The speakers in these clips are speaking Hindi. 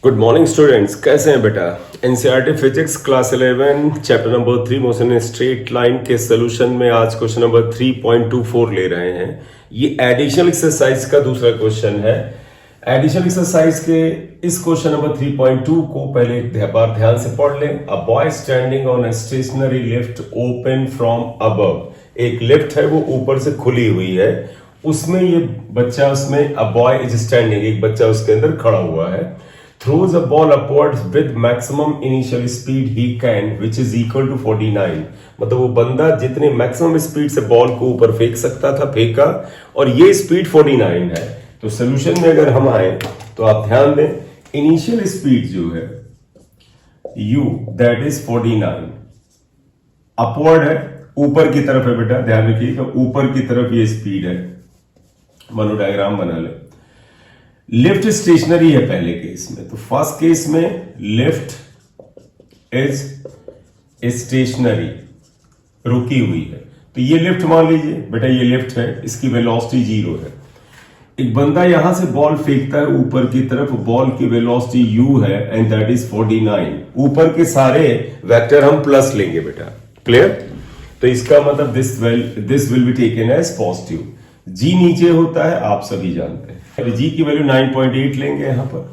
गुड मॉर्निंग स्टूडेंट्स, कैसे हैं बेटा। NCERT physics class 11 chapter number 3 motion straight line के सोल्यूशन में आज क्वेश्चन नंबर 3.24 ले रहे हैं। ये एडिशनल एक्सरसाइज का दूसरा क्वेश्चन है। एडिशनल एक्सरसाइज के इस क्वेश्चन नंबर 3.2 को पहले एक बार ध्यान से पढ़ लें। A boy standing on a stationary lift open from above. एक लिफ्ट है वो ऊपर से खुली हुई है, उसमें ये बच्चा उसमें अ बॉय इज स्टैंडिंग, एक बच्चा उसके अंदर खड़ा हुआ है। throws a ball upwards with maximum initial speed he can which is equal to 49। मतलब वो बंदा जितने मैक्सिमम स्पीड से बॉल को ऊपर फेंक सकता था फेंका, और ये स्पीड 49 है। तो सोल्यूशन में अगर हम आए तो आप ध्यान दें, इनिशियल स्पीड जो है u दैट इज 49, अपवर्ड है, ऊपर की तरफ है बेटा, ध्यान रखिएगा ऊपर की तरफ ये स्पीड है। मनो डायग्राम बना ले। लिफ्ट स्टेशनरी है पहले केस में, तो फर्स्ट केस में लिफ्ट इज स्टेशनरी, रुकी हुई है। तो ये लिफ्ट मान लीजिए बेटा, ये लिफ्ट है, इसकी वेलोसिटी 0 है। एक बंदा यहां से बॉल फेंकता है ऊपर की तरफ, बॉल की वेलोसिटी u है एंड दैट इज 49। ऊपर के सारे वेक्टर हम प्लस लेंगे बेटा, क्लियर। तो इसका मतलब this will be taken as positive. g नीचे होता है, आप सभी जानते हैं। जी की वैल्यू 9.8 लेंगे यहां पर।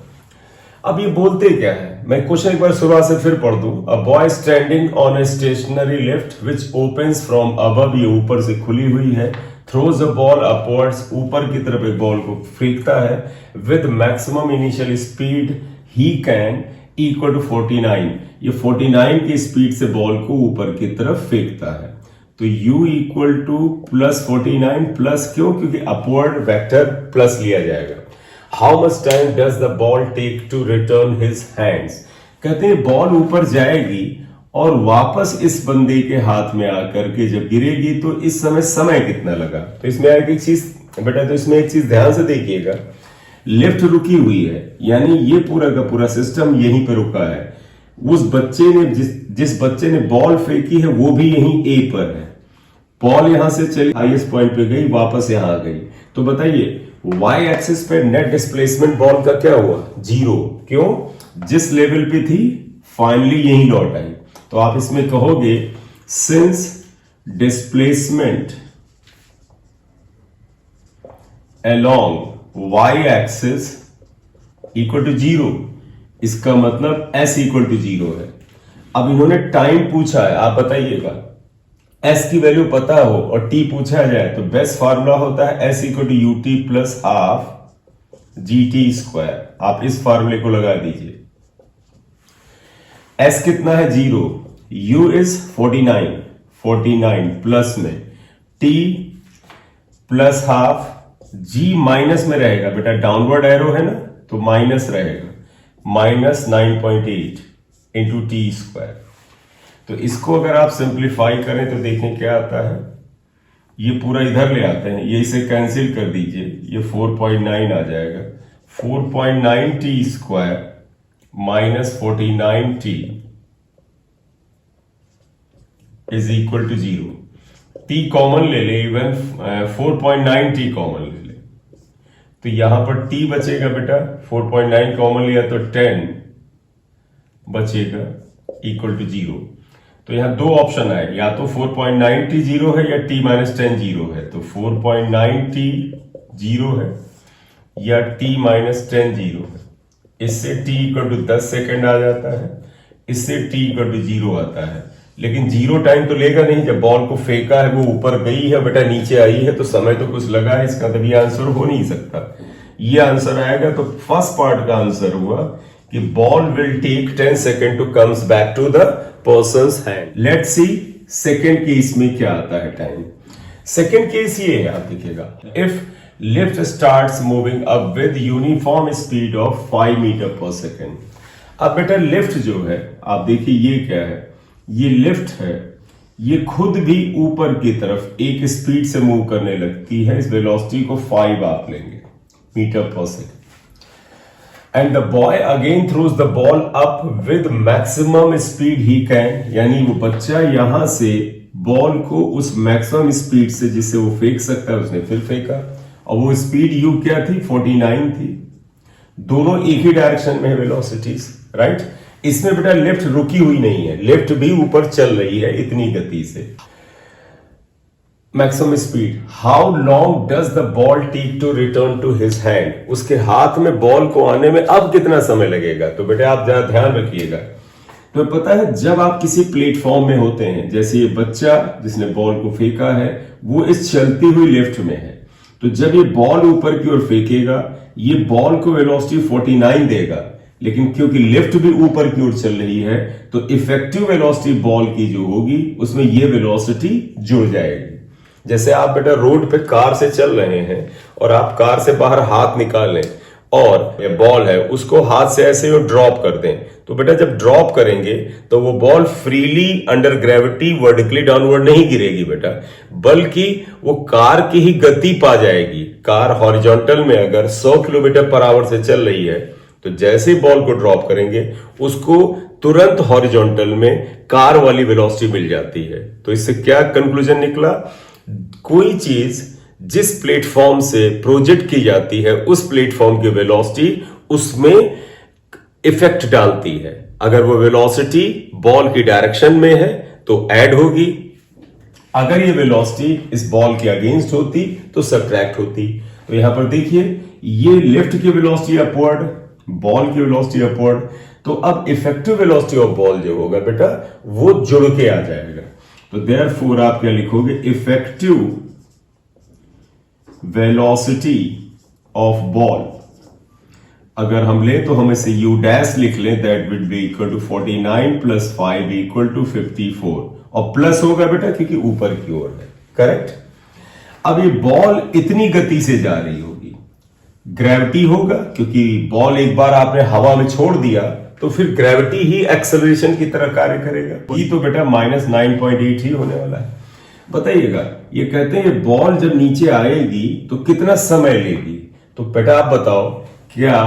अब ये बोलते क्या है, मैं क्वेश्चन एक बार शुरुआत से फिर पढ़ दूं। अ boy standing on a stationary lift which opens from above, ये ऊपर से खुली हुई है। थ्रोज अ बॉल अपवर्ड्स, ऊपर की तरफ एक बॉल को फेंकता है। With maximum initial speed he can equal to 49, ये 49 की स्पीड से बॉल को ऊपर की तरफ फेंकता है। तो u equal to plus 49, plus क्यों, क्योंकि अपवर्ड वेक्टर प्लस लिया जाएगा। How much time does the ball take to return his hands. कहते हैं बॉल ऊपर जाएगी और वापस इस बंदे के हाथ में आकर के जब गिरेगी तो इस समय कितना लगा। तो इसमें एक चीज बेटा, तो इसमें एक चीज ध्यान से देखिएगा, लिफ्ट रुकी हुई है, यानी ये पूरा का पूरा सिस्टम यहीं पे रुका है। उस बच्चे ने जिस बच्चे ने बॉल फेंकी है वो भी यहीं ए पर है। बॉल यहां से चली, हाईएस्ट पॉइंट पे गई, वापस यहां आ गई। तो बताइए वाई एक्सिस पे नेट डिस्प्लेसमेंट बॉल का क्या हुआ, 0। क्यों, जिस लेवल पे थी फाइनली यही लौट आई। तो आप इसमें कहोगे since displacement along Y axis equal to 0, इसका मतलब s इक्वल टू 0 है। अब इन्होंने टाइम पूछा है, आप बताइएगा s की वैल्यू पता हो और t पूछा जाए तो बेस्ट फार्मूला होता है s equal to u t plus half G T square. आप इस फार्मूले को लगा दीजिए। s कितना है, 0, u इज 49 प्लस में t plus half, g minus में रहेगा बेटा, डाउनवर्ड एरो है ना, तो माइनस रहेगा, माइनस 9.8 इंटू टी स्क्वायर। तो इसको अगर आप सिंप्लीफाई करें तो देखें क्या आता है, ये पूरा इधर ले आते हैं, ये इसे कैंसिल कर दीजिए, ये 4.9 आ जाएगा। 4.9 t square minus 49 t is equal to 0। T common ले ले, इवन 4.9 टी कॉमन ले ले, तो यहां पर t बचेगा बेटा, 4.9 कॉमन लिया तो 10 बचेगा इक्वल टू 0। तो यहां दो ऑप्शन आए, या तो 4.9 t 0 है या t माइनस 10 0 है। तो 4.9 t 0 है या t माइनस 10 0 है। इससे t इक्वल टू 10 सेकेंड आ जाता है, इससे t इक्वल टू 0 आता है। लेकिन 0 टाइम तो लेगा नहीं, जब बॉल को फेंका है वो ऊपर गई है बेटा, नीचे आई है, तो समय तो कुछ लगा है इसका, तभी आंसर हो नहीं सकता। ये आंसर आएगा। तो फर्स्ट पार्ट का आंसर हुआ कि ball will take 10 second to comes back to the person's hand. Let's see second case में क्या आता है टाइम। सेकेंड केस ये है, आप देखिएगा, if lift starts moving up with uniform speed of 5 meter per second. अब बेटा लिफ्ट जो है, आप देखिए ये क्या है, ये लिफ्ट है, ये खुद भी ऊपर की तरफ एक स्पीड से मूव करने लगती है। इस वेलोसिटी को 5 आप लेंगे metre per second. And the boy again throws the ball up with maximum speed he can, यानी वो बच्चा यहां से बॉल को उस मैक्सिमम स्पीड से जिससे वो फेंक सकता है उसने फिर फेंका, और वो स्पीड u क्या थी, 49 थी। दोनों एक ही डायरेक्शन में है वेलोसिटीज, राइट। इसमें बेटा लिफ्ट रुकी हुई नहीं है, लिफ्ट भी ऊपर चल रही है इतनी गति से। Maximum speed, how long does the ball take to return to his hand, उसके हाथ में बॉल को आने में अब कितना समय लगेगा। तो बेटा आप जरा ध्यान रखिएगा। तो पता है जब आप किसी प्लेटफॉर्म में होते हैं, जैसे ये बच्चा जिसने बॉल को फेंका है वो इस चलती हुई लिफ्ट में है, तो जब ये बॉल ऊपर की ओर फेंकेगा ये बॉल को वेलोसिटी 49 देगा, लेकिन क्योंकि लिफ्ट भी ऊपर की ओर चल रही है तो इफेक्टिव वेलोसिटी बॉल की जो होगी उसमें ये वेलोसिटी जुड़ जाएगी। जैसे आप बेटा रोड पे कार से चल रहे हैं और आप कार से बाहर हाथ निकाल लें और ये बॉल है उसको हाथ से ऐसे ड्रॉप कर दें, तो बेटा जब ड्रॉप करेंगे तो वो ball freely under gravity vertically downward नहीं गिरेगी बेटा, बल्कि वो कार की ही गति पा जाएगी। कार हॉरिजॉन्टल में अगर 100 किलोमीटर पर आवर से चल रही है तो जैसे ही बॉल को ड्रॉप करेंगे उसको तुरंत हॉरिजॉन्टल में कार वाली वेलोसिटी मिल जाती है। तो इससे क्या कंक्लूजन निकला, कोई चीज जिस प्लेटफॉर्म से प्रोजेक्ट की जाती है उस प्लेटफॉर्म की वेलोसिटी उसमें इफेक्ट डालती है। अगर वो वेलोसिटी बॉल की डायरेक्शन में है तो ऐड होगी, अगर ये वेलोसिटी इस बॉल के अगेंस्ट होती तो सब्ट्रैक्ट होती। तो यहां पर देखिए ये लिफ्ट की वेलोसिटी अपवर्ड, बॉल की वेलोसिटी अपवर्ड, तो अब इफेक्टिव वेलोसिटी ऑफ बॉल जो होगा बेटा वो जुड़ के आ जाएगा। तो देयरफॉर आप क्या लिखोगे, इफेक्टिव वेलोसिटी ऑफ बॉल अगर हम ले तो हम इसे u डैश लिख लें, that will be equal to 49 plus 5 equal to 54, और प्लस होगा बेटा क्योंकि ऊपर की ओर है, करेक्ट। अब ये बॉल इतनी गति से जा रही होगी, ग्रेविटी होगा क्योंकि बॉल एक बार आपने हवा में छोड़ दिया तो फिर ग्रेविटी ही एक्सेलरेशन की तरह कार्य करेगा। ये तो बेटा -9.8 ही होने वाला है। बताइएगा ये कहते हैं बॉल जब नीचे आएगी तो कितना समय लेगी। तो बेटा आप बताओ क्या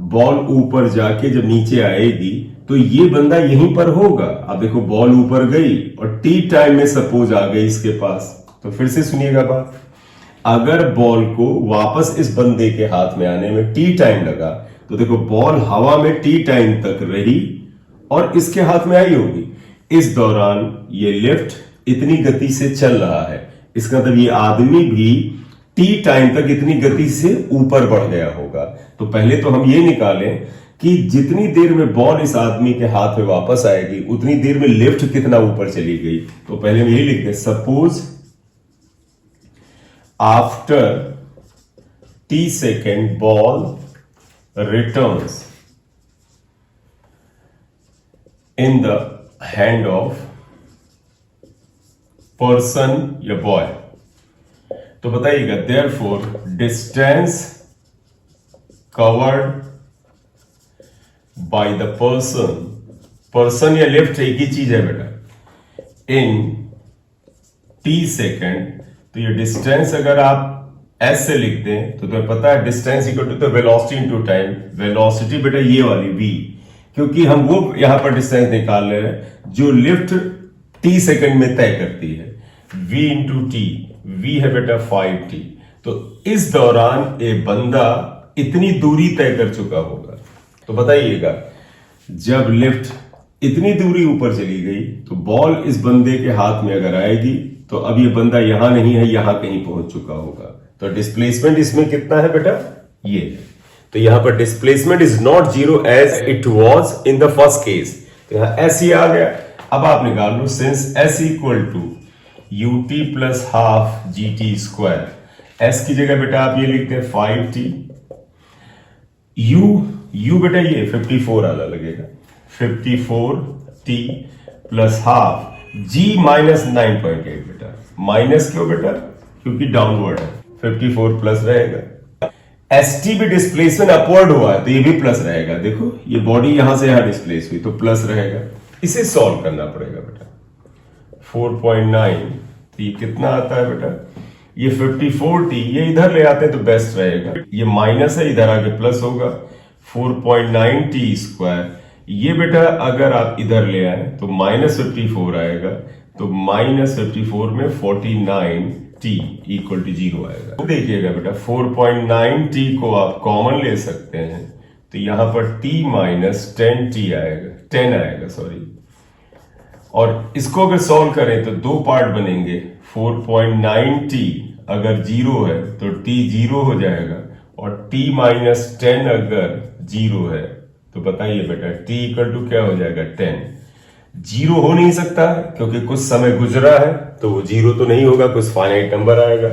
बॉल ऊपर जाके जब नीचे आएगी तो ये बंदा यहीं पर होगा। अब देखो बॉल ऊपर गई और टी टाइम में सपोज आ गई इसके पास, तो फिर से सुनिएगा बात, अगर बॉल को वापस इस बंदे के हाथ में आने में टी टाइम लगा तो देखो बॉल हवा में टी टाइम तक रही और इसके हाथ में आई होगी। इस दौरान ये लिफ्ट इतनी गति से चल रहा है, इसका मतलब ये आदमी भी टी टाइम तक इतनी गति से ऊपर बढ़ गया होगा। तो पहले तो हम ये निकालें कि जितनी देर में बॉल इस आदमी के हाथ में वापस आएगी उतनी देर में लिफ्ट कितना ऊपर चली गई। तो पहले हम यही लिखते हैं, suppose after t second ball returns in the hand of person या बॉय। तो बताइएगा therefore distance covered by the person या लिफ्ट एक ही चीज है बेटा, in t सेकेंड। तो ये डिस्टेंस अगर आप s से लिख दें तो तुम्हें पता है distance equal to the velocity into time. Velocity बेटा ये वाली v, क्योंकि हम वो यहां पर डिस्टेंस निकाल रहे हैं जो लिफ्ट t सेकंड में तय करती है, v इंटू टी। v है बेटा 5t। तो इस दौरान ये बंदा इतनी दूरी तय कर चुका होगा। तो बताइएगा जब लिफ्ट इतनी दूरी ऊपर चली गई तो बॉल इस बंदे के हाथ में अगर आएगी तो अब ये बंदा यहां नहीं है, यहां कहीं पहुंच चुका होगा। तो डिस्प्लेसमेंट इसमें कितना है बेटा, ये। तो यहां पर displacement is not zero as it was in the first case. तो यहां एस ही आ गया। अब आप निकाल लो since S equal to UT plus half G T square, S की जगह बेटा आप ये लिखते हैं 5t, यू बेटा ये 54 आना लगेगा, 54t plus half g minus 9.8 बेटा। माइनस क्यों बेटा, क्योंकि डाउनवर्ड है, 54 प्लस रहेगा। st भी डिस्प्लेसमेंट अपवर्ड हुआ है तो ये भी प्लस रहेगा। देखो ये बॉडी यहां से यहां डिस्प्लेस हुई तो प्लस रहेगा। इसे सॉल्व करना पड़ेगा बेटा। 4.9 तो ये कितना आता है बेटा, ये 54t, ये इधर ले आते हैं तो बेस्ट रहेगा। ये माइनस है, इधर आके प्लस होगा, 4.9t स्क्वायर। ये बेटा अगर आप इधर ले आए तो -54 आएगा, तो -54 में 49t इक्वल टू 0 आएगा। तो देखिएगा बेटा 4.9t को आप कॉमन ले सकते हैं तो यहां पर t माइनस 10t आएगा, 10 आएगा सॉरी। और इसको अगर सॉल्व करें तो दो पार्ट बनेंगे। 4.9t अगर 0 है तो t 0 हो जाएगा, और t माइनस 10 अगर 0 है तो बताइए बेटा t इक्वल टू क्या हो जाएगा, 10। 0 हो नहीं सकता है क्योंकि कुछ समय गुजरा है, तो वो 0 तो नहीं होगा, कुछ फाइनाइट नंबर आएगा।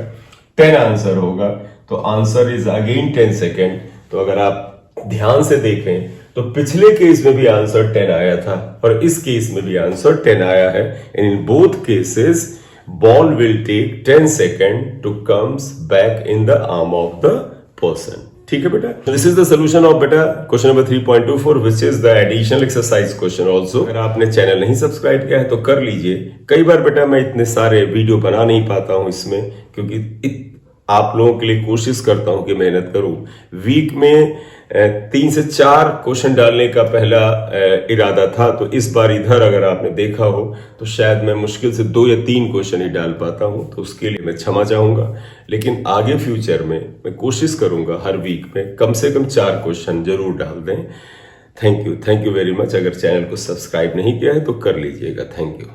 10 आंसर होगा, तो आंसर इज अगेन 10 सेकेंड। तो अगर आप ध्यान से देखें तो पिछले केस में भी आंसर 10 आया था और इस केस में भी आंसर 10 आया है। And in both cases ball will take 10 second to comes back in the arm of the person. ठीक है बेटा, this is the solution of बेटा question number 3.24 which is the additional exercise question also. अगर आपने चैनल नहीं सब्सक्राइब किया है तो कर लीजिए। कई बार बेटा मैं इतने सारे वीडियो बना नहीं पाता हूं इसमें, क्योंकि आप लोगों के लिए कोशिश करता हूं कि मेहनत करूं। वीक में 3 से 4 क्वेश्चन डालने का पहला इरादा था, तो इस बार इधर अगर आपने देखा हो तो शायद मैं मुश्किल से 2 या 3 क्वेश्चन ही डाल पाता हूं, तो उसके लिए मैं क्षमा चाहूंगा। लेकिन आगे फ्यूचर में मैं कोशिश करूंगा हर वीक में कम से कम 4 क्वेश्चन जरूर डाल दें। Thank you very much. अगर चैनल को सब्सक्राइब नहीं किया है तो कर लीजिएगा। Thank you.